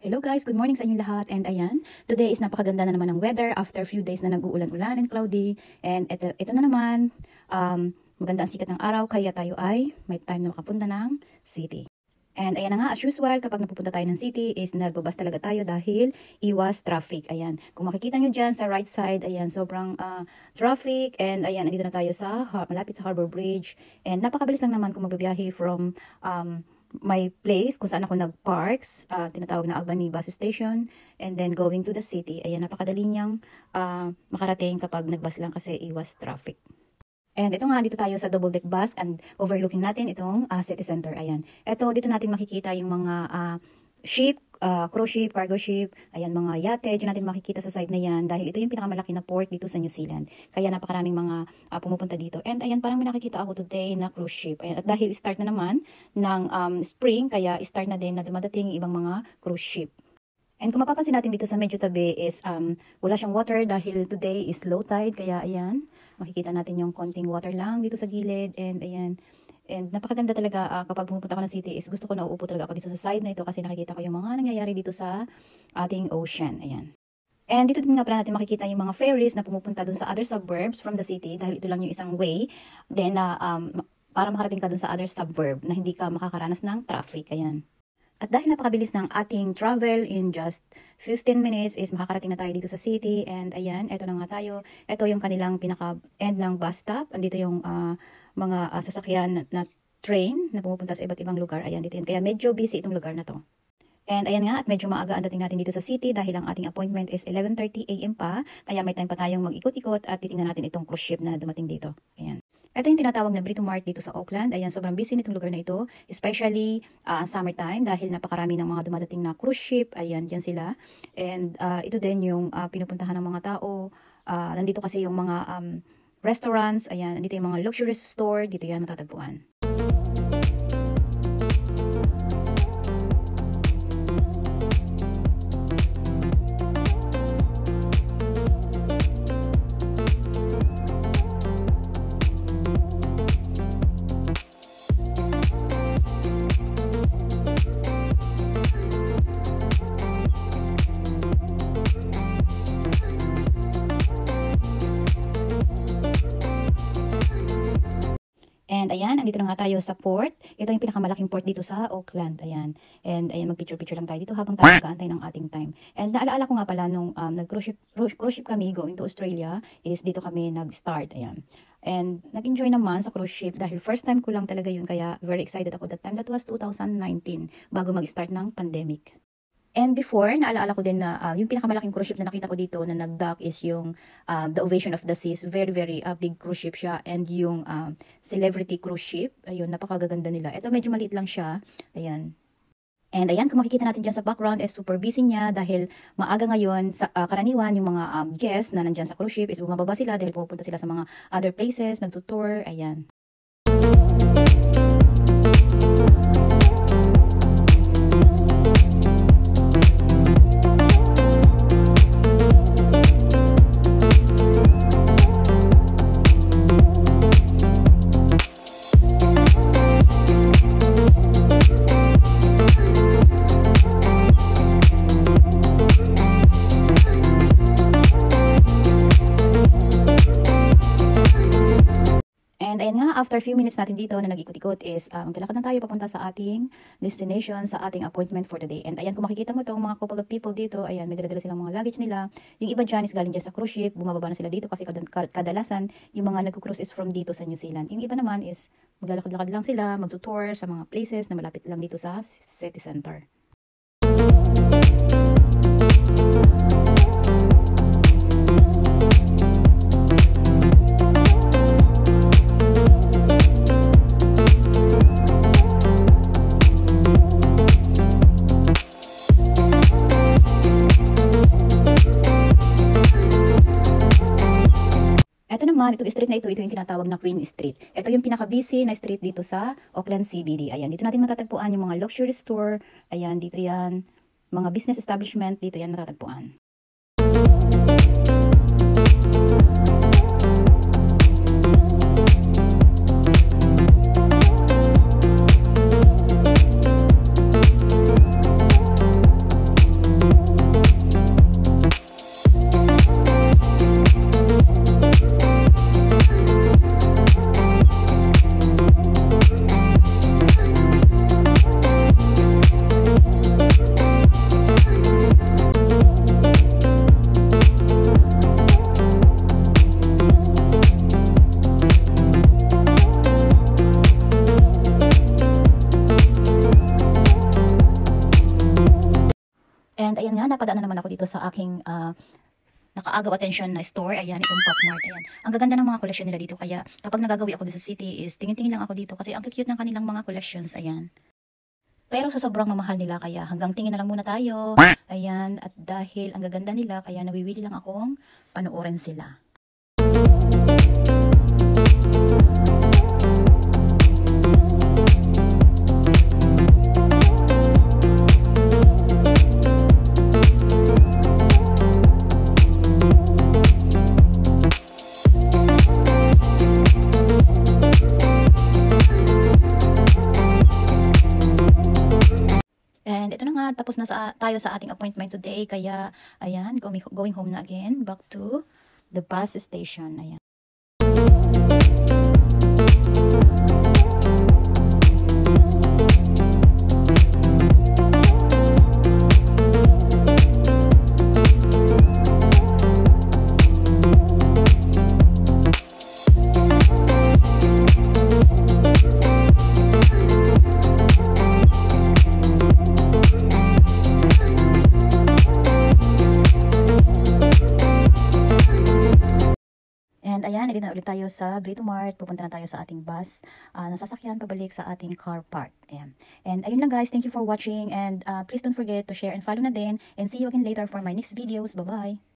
Hello guys, good morning sa inyong lahat. And ayan, today is napakaganda na naman ng weather after few days na nag-uulan-ulan and cloudy. And ito na naman, maganda ang sikat ng araw kaya tayo ay may time na makapunta ng city. And ayan na nga, as usual, kapag napupunta tayo ng city is nagbabas talaga tayo dahil iwas traffic. Ayan, kung makikita nyo dyan sa right side, ayan, sobrang traffic. And ayan, andito na tayo sa malapit sa Harbor Bridge. And napakabilis lang naman kung magbabiyahe from my place kung saan ako nag-parks, tinatawag na Albany Bus Station, and then going to the city. Ayan, napakadali niyang makarating kapag nag-bus lang kasi iwas traffic. And ito nga, dito tayo sa double deck bus and overlooking natin itong city center. Ayan, ito dito natin makikita yung mga ship, cruise ship, cargo ship, ayan, mga yate, dyan natin makikita sa side na yan dahil ito yung pinakamalaki na port dito sa New Zealand. Kaya napakaraming mga pumupunta dito. And ayan, parang may nakikita ako today na cruise ship. Ayan, at dahil start na naman ng spring, kaya start na din na dumadating yung ibang mga cruise ship. And kung mapapansin natin dito sa medyo tabi is wala siyang water dahil today is low tide. Kaya ayan, makikita natin yung konting water lang dito sa gilid. And ayan, and napakaganda talaga kapag pumunta ako ng city is gusto ko na uupo talaga ako dito sa side na ito kasi nakikita ko yung mga nangyayari dito sa ating ocean. Ayan. And dito din nga pala natin makikita yung mga ferries na pumupunta dun sa other suburbs from the city dahil ito lang yung isang way. Then para makarating ka dun sa other suburb na hindi ka makakaranas ng traffic. Ayan. At dahil napakabilis ng ating travel in just 15 minutes is makakarating na tayo dito sa city. And ayan, eto na nga tayo. Ito yung kanilang pinaka-end ng bus stop. Andito yung mga sasakyan na train na pumupunta sa iba't ibang lugar. Ayan, dito yun. Kaya medyo busy itong lugar na to. And ayan nga, at medyo maaga ang dating natin dito sa city dahil ang ating appointment is 11:30 AM pa. Kaya may time pa tayong mag-ikot-ikot at titingnan natin itong cruise ship na dumating dito. Ayan. Ito yung tinatawag na Britomart dito sa Auckland. Ayan, sobrang busy nitong lugar na ito. Especially summertime dahil napakarami ng mga dumadating na cruise ship. Ayan, dyan sila. And ito din yung pinupuntahan ng mga tao. Nandito kasi yung mga restaurants. Ayan, nandito yung mga luxury store. Dito yan matatagpuan. And ayan, andito na nga tayo sa port. Ito yung pinakamalaking port dito sa Auckland. Ayan. And ayan, mag-picture-picture lang tayo dito habang tayo nag-aantay ng ating time. And naalaala ko nga pala nung nag-cruise ship kami going to Australia is dito kami nag-start. Ayan. And nag-enjoy naman sa cruise ship dahil first time ko lang talaga yun. Kaya very excited ako that time. That was 2019 bago mag-start ng pandemic. And before, naalaala ko din na yung pinakamalaking cruise ship na nakita ko dito na nag-dock is yung The Ovation of the Seas. Very, very big cruise ship siya. And yung Celebrity cruise ship, ayun, napakagaganda nila. Ito medyo maliit lang siya. Ayan. And ayan, kung makikita natin dyan sa background, is super busy niya dahil maaga ngayon, sa karaniwan, yung mga guests na nandyan sa cruise ship is bumababa sila dahil pupunta sila sa mga other places, nagtutour, ayan. And ayan nga, after few minutes natin dito na nag-ikot-ikot is maglalakad na tayo papunta sa ating destination, sa ating appointment for the day. And ayan, kung makikita mo itong mga couple of people dito, ayan, may dala-dala silang mga luggage nila. Yung iba dyan is galing dyan sa cruise ship, bumababa na sila dito kasi kadalasan yung mga nag-cruise is from dito sa New Zealand. Yung iba naman is maglalakad-lakad lang sila, magtutour sa mga places na malapit lang dito sa city center. Itong street na ito yung tinatawag na Queen Street. Ito yung pinaka-busy na street dito sa Auckland CBD. Ayan, dito natin matatagpuan yung mga luxury store. Ayan, dito yan. Mga business establishment, dito yan matatagpuan. And ayan nga, napadaan na naman ako dito sa aking nakaagaw attention na store. Ayan, itong Pop Mart. Ayan. Ang gaganda ng mga collection nila dito. Kaya kapag nagagawi ako dito sa city is tingin-tingin lang ako dito kasi ang cute ng kanilang mga collections. Ayan. Pero sa sobrang mamahal nila kaya hanggang tingin na lang muna tayo. Ayan. At dahil ang gaganda nila kaya nawiwili lang akong panoorin sila. And ito na nga, tapos na tayo sa ating appointment today. Kaya, ayan, going home na again. Back to the bus station. Ayan. And ayan, hindi na ulit tayo sa Brito Mart. Pupunta na tayo sa ating bus. Nasasakyan pabalik sa ating car park. Ayan. And ayun lang guys, thank you for watching. And please don't forget to share and follow na din. And see you again later for my next videos. Bye-bye!